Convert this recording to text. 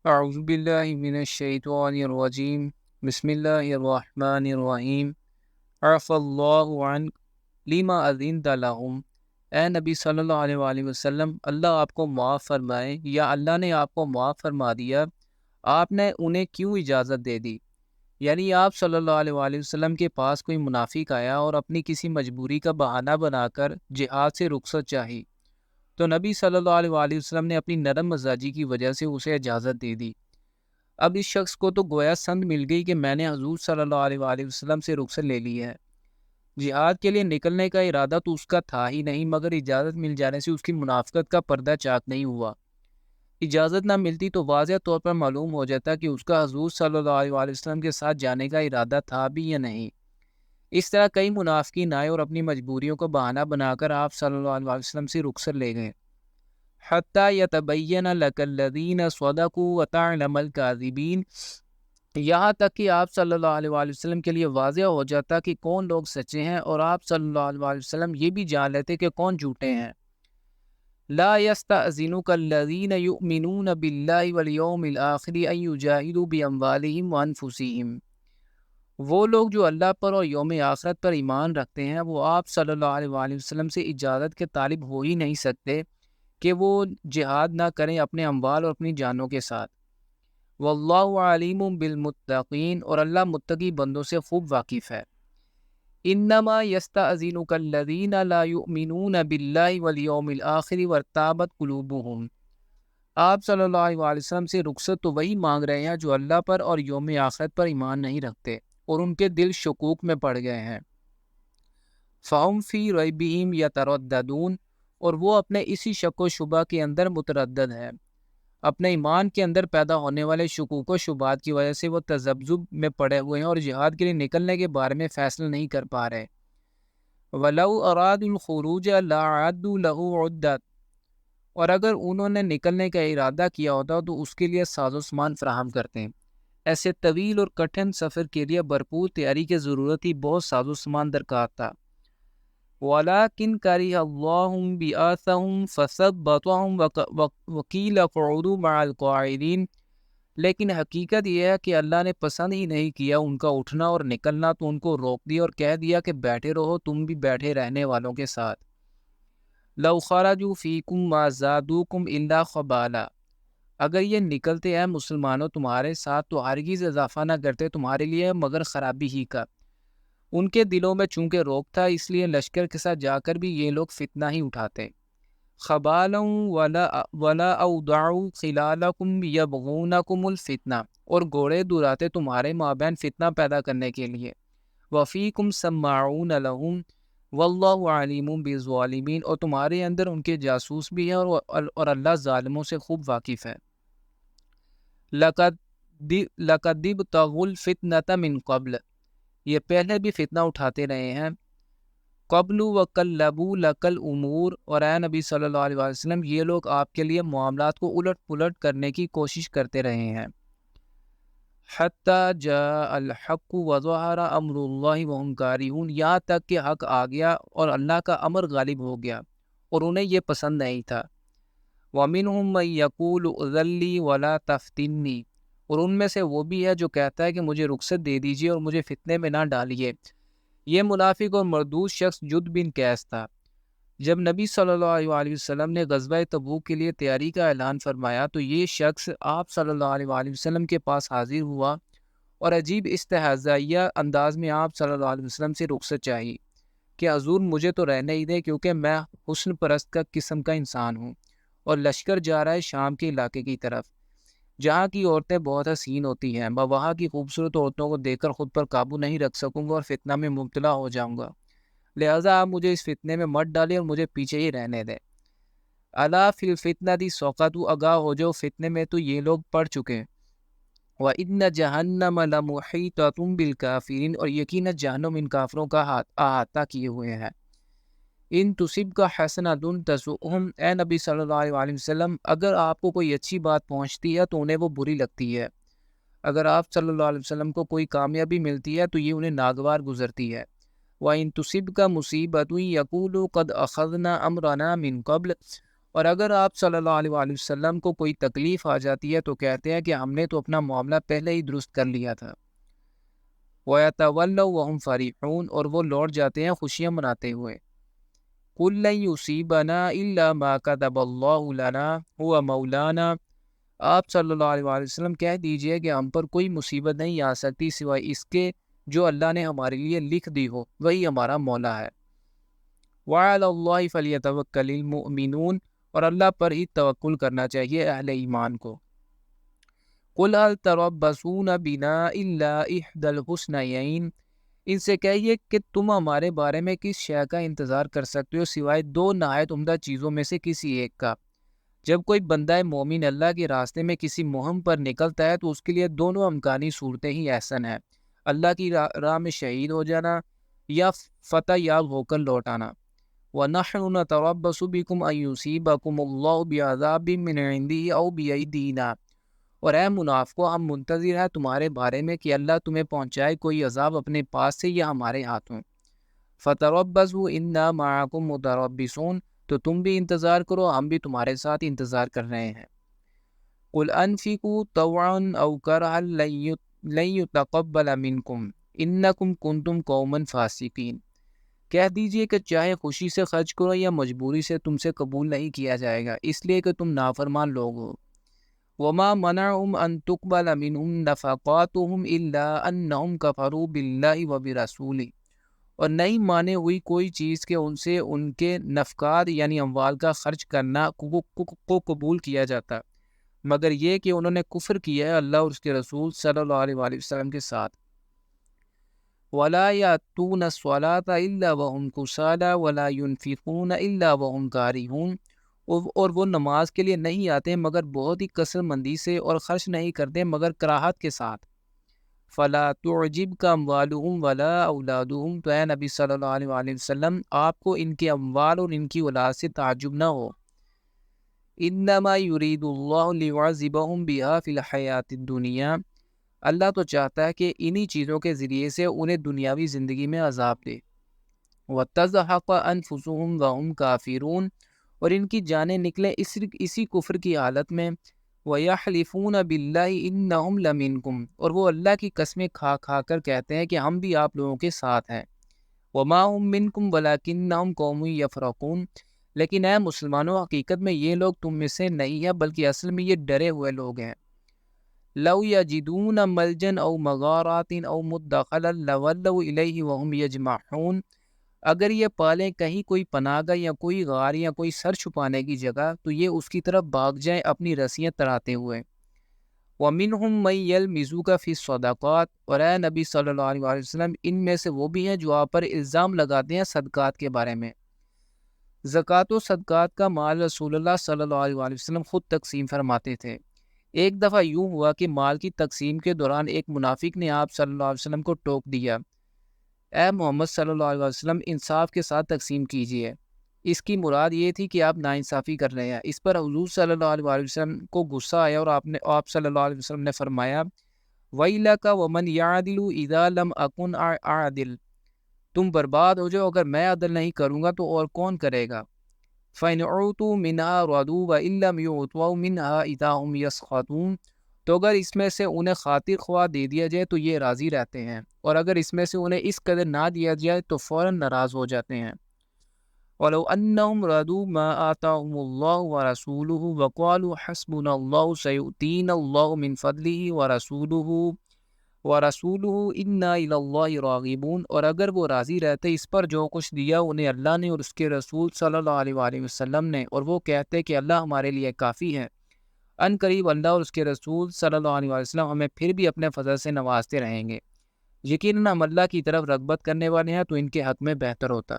اعوذ باللہ من الشیطان الرجیم بسم اللہ الرحمن الرحیم عفا اللہ عنک لما اذنت لہم۔ اے نبی صلی اللہ علیہ وآلہ وسلم، اللہ آپ کو معاف فرمائے یا اللہ نے آپ کو معاف فرما دیا، آپ نے انہیں کیوں اجازت دے دی؟ یعنی آپ صلی اللہ علیہ وآلہ وسلم کے پاس کوئی منافق آیا اور اپنی کسی مجبوری کا بہانہ بنا کر جہاد سے رخصت چاہی، تو نبی صلی اللہ علیہ وآلہ وسلم نے اپنی نرم مزاجی کی وجہ سے اسے اجازت دے دی۔ اب اس شخص کو تو گویا سند مل گئی کہ میں نے حضور صلی اللہ علیہ وآلہ وسلم سے رخصت لے لی ہے۔ جہاد کے لیے نکلنے کا ارادہ تو اس کا تھا ہی نہیں، مگر اجازت مل جانے سے اس کی منافقت کا پردہ چاک نہیں ہوا۔ اجازت نہ ملتی تو واضح طور پر معلوم ہو جاتا کہ اس کا حضور صلی اللہ علیہ وآلہ وسلم کے ساتھ جانے کا ارادہ تھا بھی یا نہیں۔ اس طرح کئی منافقین آئے اور اپنی مجبوریوں کو بہانہ بنا کر آپ صلی اللہ علیہ وآلہ وسلم سے رخصت لے گئے۔ حتیٰ یتبین لک الذین صدقوا وتعلم الکاذبین، یہاں تک کہ آپ صلی اللہ علیہ وآلہ وسلم کے لیے واضح ہو جاتا کہ کون لوگ سچے ہیں، اور آپ صلی اللہ علیہ وآلہ وسلم یہ بھی جان لیتے کہ کون جھوٹے ہیں۔ لا یستأذنک الذین یؤمنون باللہ والیوم الآخر ان یجاہدوا باموالہم وانفسہم، وہ لوگ جو اللہ پر اور یوم آخرت پر ایمان رکھتے ہیں، وہ آپ صلی اللہ علیہ وآلہ وسلم سے اجازت کے طالب ہو ہی نہیں سکتے کہ وہ جہاد نہ کریں اپنے اموال اور اپنی جانوں کے ساتھ۔ واللہ علیم بالمتقین، اور اللہ متقی بندوں سے خوب واقف ہے۔ انما یستأذنک الذین لا یؤمنون باللہ والیوم الآخر وارتابت قلوبہم، آپ صلی اللہ علیہ وآلہ وسلم سے رخصت تو وہی مانگ رہے ہیں جو اللہ پر اور یوم آخرت پر ایمان نہیں رکھتے اور ان کے دل شکوک میں پڑ گئے ہیں۔ فہم فی ریبہم یترددون، اور وہ اپنے اسی شک و شبہ کے اندر متردد ہے۔ اپنے ایمان کے اندر پیدا ہونے والے شکوک و شبہات کی وجہ سے وہ تذبذب میں پڑے ہوئے ہیں اور جہاد کے لیے نکلنے کے بارے میں فیصلہ نہیں کر پا رہے۔ وَلَوْ أَرَادُوا الْخُرُوجَ لَأَعَدُّوا لَهُ عُدَّةً، اور اگر انہوں نے نکلنے کا ارادہ کیا ہوتا تو اس کے لیے ساز و سامان فراہم کرتے ہیں۔ ایسے طویل اور کٹھن سفر کے لیے بھرپور تیاری کی ضرورت ہی بہت ساز و سامان درکار تھا۔ وَلَكِنْ كَرِهَ اللَّهُ بِعَاثَهُمْ فَثَبَّطَهُمْ وَقِيلَ اقْعُدُوا مَعَ الْقَاعِدِينَ، لیکن حقیقت یہ ہے کہ اللہ نے پسند ہی نہیں کیا ان کا اٹھنا اور نکلنا، تو ان کو روک دیا اور کہہ دیا کہ بیٹھے رہو، تم بھی بیٹھے رہنے والوں کے ساتھ۔ لَوْ خَرَجُوا فِيكُمْ مَا زَادُوكُمْ إِلَّا خَبَالًا، اگر یہ نکلتے ہیں مسلمانوں تمہارے ساتھ تو ہرگز اضافہ نہ کرتے تمہارے لیے مگر خرابی ہی کا۔ ان کے دلوں میں چونکہ روک تھا، اس لیے لشکر کے ساتھ جا کر بھی یہ لوگ فتنہ ہی اٹھاتے۔ خَبَالًا وَلَا أَوْضَعُوا خِلَالَكُمْ يَبْغُونَكُمُ الْفِتْنَةَ، اور گھوڑے دُراتے تمہارے مابین فتنہ پیدا کرنے کے لیے۔ وَفِيكُمْ سَمَّاعُونَ لَهُمْ وَاللَّهُ عَلِيمٌ بِالظَّالِمِينَ، اور تمہارے اندر ان کے جاسوس بھی ہیں اور اللہ ظالموں سے خوب واقف ہے۔ لَقَدِ ابْتَغُوا الْفِتْنَةَ مِنْ قَبْلُ، یہ پہلے بھی فتنہ اٹھاتے رہے ہیں۔ قبل وَقَلَّبُوا لَكَ الْأُمُورَ، اور اے نبی صلی اللہ علیہ وسلم یہ لوگ آپ کے لیے معاملات کو الٹ پلٹ کرنے کی کوشش کرتے رہے ہیں۔ حَتَّى جَاءَ الْحَقُّ وَظَهَرَ أَمْرُ اللَّهِ وَهُمْ كَارِهُونَ، یہاں تک کہ حق آ گیا اور اللہ کا امر غالب ہو گیا اور انہیں یہ پسند نہیں تھا۔ وَمِنْهُمْ مَن يَقُولُ ائْذَن لِّي وَلَا تَفْتِنِّي، اور ان میں سے وہ بھی ہے جو کہتا ہے کہ مجھے رخصت دے دیجیے اور مجھے فتنے میں نہ ڈالیے۔ یہ منافق اور مردود شخص جد بن قیس تھا۔ جب نبی صلی اللہ علیہ وآلہ وسلم نے غزوہ تبوک کے لیے تیاری کا اعلان فرمایا تو یہ شخص آپ صلی اللہ علیہ وآلہ وسلم کے پاس حاضر ہوا اور عجیب استہزائیہ انداز میں آپ صلی اللہ علیہ وسلم سے رخصت چاہی کہ حضور مجھے تو رہنے ہی دیں، کیونکہ میں حسن پرست کا قسم کا انسان ہوں اور لشکر جا رہا ہے شام کے علاقے کی طرف، جہاں کی عورتیں بہت حسین ہوتی ہیں۔ میں وہاں کی خوبصورت عورتوں کو دیکھ کر خود پر قابو نہیں رکھ سکوں گا اور فتنہ میں مبتلا ہو جاؤں گا، لہٰذا آپ مجھے اس فتنے میں مت ڈالیں اور مجھے پیچھے ہی رہنے دیں۔ الا فی الفتنۃ سقطوا، آگاہ ہو جو فتنے میں تو یہ لوگ پڑ چکے۔ وَإِنَّ جَهَنَّمَ لَمُحِيطَةٌ بِالْكَافِرِينَ، اور یقیناً جہنم ان کافروں کا احاطہ کیے ہوئے ہیں۔ ان تصبک حسنۃ تسؤہم، اے نبی صلی اللہ علیہ وآلہ وسلم اگر آپ کو کوئی اچھی بات پہنچتی ہے تو انہیں وہ بری لگتی ہے، اگر آپ صلی اللہ علیہ وسلم کو کوئی کامیابی ملتی ہے تو یہ انہیں ناگوار گزرتی ہے۔ وَإِن تُصِبْكَ مُصِيبَةٌ يَقُولُوا قَدْ أَخَذْنَا أَمْرَنَا مِنْ قَبْلُ، اور اگر آپ صلی اللہ علیہ وآلہ وسلم کو کوئی تکلیف آ جاتی ہے تو کہتے ہیں کہ ہم نے تو اپنا معاملہ پہلے ہی درست کر لیا تھا۔ وَيَتَوَلَّوْا وَهُمْ فَرِحُونَ، اور وہ لوٹ جاتے ہیں خوشیاں مناتے ہوئے۔ قُل لَّن يُصِيبَنَا إِلَّا مَا كَتَبَ اللَّهُ لَنَا هُوَ مَوْلَانَا، آپ صلی اللہ علیہ وآلہ وسلم کہہ دیجئے کہ ہم پر کوئی مصیبت نہیں آ سکتی سوائے اس کے جو اللہ نے ہمارے لیے لکھ دی ہو، وہی ہمارا مولا ہے۔ وَعَلَى اللَّهِ فَلْيَتَوَكَّلِ الْمُؤْمِنُونَ، اور اللہ پر ہی توکل کرنا چاہیے اہل ایمان کو۔ قُلْ هَلْ تَرَبَّصُونَ بِنَا إِلَّا إِحْدَى الْحُسْنَيَيْنِ، ان سے کہیے کہ تم ہمارے بارے میں کس شے کا انتظار کر سکتے ہو سوائے دو نہایت عمدہ چیزوں میں سے کسی ایک کا۔ جب کوئی بندہ مومن اللہ کے راستے میں کسی مہم پر نکلتا ہے تو اس کے لیے دونوں امکانی صورتیں ہی احسن ہیں، اللہ کی راہ میں شہید ہو جانا یا فتح یاب ہو کر لوٹ آنا۔ وَنَحْنُ نَتَرَبَّصُ بِكُمْ أَن يُصِيبَكُمُ اللَّهُ بِعَذَابٍ مِّنْ عِندِهِ أَوْ بِأَيْدِينَا، اور اے منافقو، ہم منتظر ہیں تمہارے بارے میں کہ اللہ تمہیں پہنچائے کوئی عذاب اپنے پاس سے یا ہمارے ہاتھوں۔ فَتَرَبَّصُوا إِنَّا مَعَكُمْ مُتَرَبِّصُونَ، تو تم بھی انتظار کرو، ہم بھی تمہارے ساتھ انتظار کر رہے ہیں۔ قُلْ أَنفِقُوا طَوْعًا أَوْ كَرْهًا لَن يُتَقَبَّلَ مِنكُمْ إِنَّكُمْ كُنتُمْ قَوْمًا فَاسِقِينَ، کہہ دیجئے کہ چاہے خوشی سے خرچ کرو یا مجبوری سے، تم سے قبول نہیں کیا جائے گا، اس لیے کہ تم نافرمان لوگ ہو۔ وَمَا مَنَعَهُمْ أَن تُقْبَلَ مِنْهُمْ نَفَقَاتُهُمْ إِلَّا أَنَّهُمْ كَفَرُوا بِاللَّهِ وَبِرَسُولِهِ، اور نہیں مانے ہوئی کوئی چیز کہ ان سے ان کے نفقات یعنی اموال کا خرچ کرنا کو قبول کیا جاتا، مگر یہ کہ انہوں نے کفر کیا ہے اللہ اور اس کے رسول صلی اللہ علیہ وآلہ وسلم کے ساتھ۔ وَلَا يَأْتُونَ الصَّلَاةَ إِلَّا وَهُمْ كُسَالَىٰ وَلَا يُنْفِقُونَ إِلَّا وَهُمْ كَارِهُونَ، اور وہ نماز کے لیے نہیں آتے مگر بہت ہی کثر مندی سے، اور خرچ نہیں کرتے مگر کراہت کے ساتھ۔ فَلَا تُعْجِبْكَ أَمْوَالُهُمْ وَلَا أَوْلَادُهُمْ، تو اے نبی صلی اللہ علیہ وآلہ وسلم آپ کو ان کے اموال اور ان کی اولاد سے تعجب نہ ہو۔ إِنَّمَا يُرِيدُ اللَّهُ لِيُعَذِّبَهُمْ بِهَا فِي الْحَيَاةِ الدُّنْيَا، اللہ تو چاہتا ہے کہ انہی چیزوں کے ذریعے سے انہیں دنیاوی زندگی میں عذاب دے۔ وَتَزْهَقَ أَنفُسُهُمْ وَهُمْ كَافِرُونَ، اور ان کی جانیں نکلیں اسی کفر کی حالت میں۔ وَيَحْلِفُونَ بِاللَّهِ إِنَّهُمْ لَمِنْكُمْ، اور وہ اللہ کی قسمیں کھا کھا کر کہتے ہیں کہ ہم بھی آپ لوگوں کے ساتھ ہیں۔ وَمَا هُمْ مِنْكُمْ وَلَكِنَّهُمْ قَوْمٌ يَفْرَقُونَ، لیکن اے مسلمانوں، حقیقت میں یہ لوگ تم میں سے نہیں ہیں بلکہ اصل میں یہ ڈرے ہوئے لوگ ہیں۔ لَوْ يَجِدُونَ مَلْجًا أَوْ مَغَارَاتٍ أَوْ مُدَّخَلًا لَوَلَّوْا إِلَيْهِ وَهُمْ يَجْمَعُونَ، اگر یہ پالیں کہیں کوئی پناہ گاہ یا کوئی غار یا کوئی سر چھپانے کی جگہ تو یہ اس کی طرف بھاگ جائیں اپنی رسیاں تراتے ہوئے۔ وَمِنْهُمْ مَن يَلْمِزُكَ فِي الصَّدَقَاتِ، اور اے نبی صلی اللہ علیہ وآلہ وسلم ان میں سے وہ بھی ہیں جو آپ پر الزام لگاتے ہیں صدقات کے بارے میں۔ زکوٰۃ و صدقات کا مال رسول اللہ صلی اللہ علیہ وآلہ وسلم خود تقسیم فرماتے تھے۔ ایک دفعہ یوں ہوا کہ مال کی تقسیم کے دوران ایک منافق نے آپ صلی اللہ علیہ وسلم کو ٹوک دیا، اے محمد صلی اللہ علیہ وسلم انصاف کے ساتھ تقسیم کیجیے۔ اس کی مراد یہ تھی کہ آپ ناانصافی کر رہے ہیں۔ اس پر حضور صلی اللہ علیہ وآلہ وسلم کو غصہ آیا اور آپ صلی اللہ علیہ وسلم نے فرمایا وَيْلَكَ وَمَنْ يَعْدِلُ إِذَا لَمْ أَكُنْ أَعْدِلُ، تم برباد ہو جاؤ اگر میں عدل نہیں کروں گا تو اور کون کرے گا۔ فَإِنْ أُعْطُوا مِنْهَا رَضُوا وَإِنْ لَمْ يُعْطَوْا مِنْهَا إِذَا هُمْ يَسْخَطُونَ، تو اگر اس میں سے انہیں خاطر خواہ دے دیا جائے تو یہ راضی رہتے ہیں، اور اگر اس میں سے انہیں اس قدر نہ دیا جائے تو فوراً ناراض ہو جاتے ہیں۔ وَلَوْ أَنَّهُمْ رَضُوا مَا آتَاهُمُ اللَّهُ وَرَسُولُهُ وَقَالُوا حَسْبُنَا اللَّهُ سَيُؤْتِينَا اللَّهُ مِنْ فَضْلِهِ وَرَسُولُهُ إِنَّا إِلَى اللَّهِ رَاغِبُونَ، اور اگر وہ راضی رہتے اس پر جو کچھ دیا انہیں اللہ نے اور اس کے رسول صلی اللہ علیہ وآلہ وسلم نے، اور وہ کہتے کہ اللہ ہمارے لیے کافی ہے، ان قریب اللہ اور اس کے رسول صلی اللہ علیہ وآلہ وسلم ہمیں پھر بھی اپنے فضل سے نوازتے رہیں گے۔ یقیناً ہم اللہ کی طرف رغبت کرنے والے ہیں تو ان کے حق میں بہتر ہوتا۔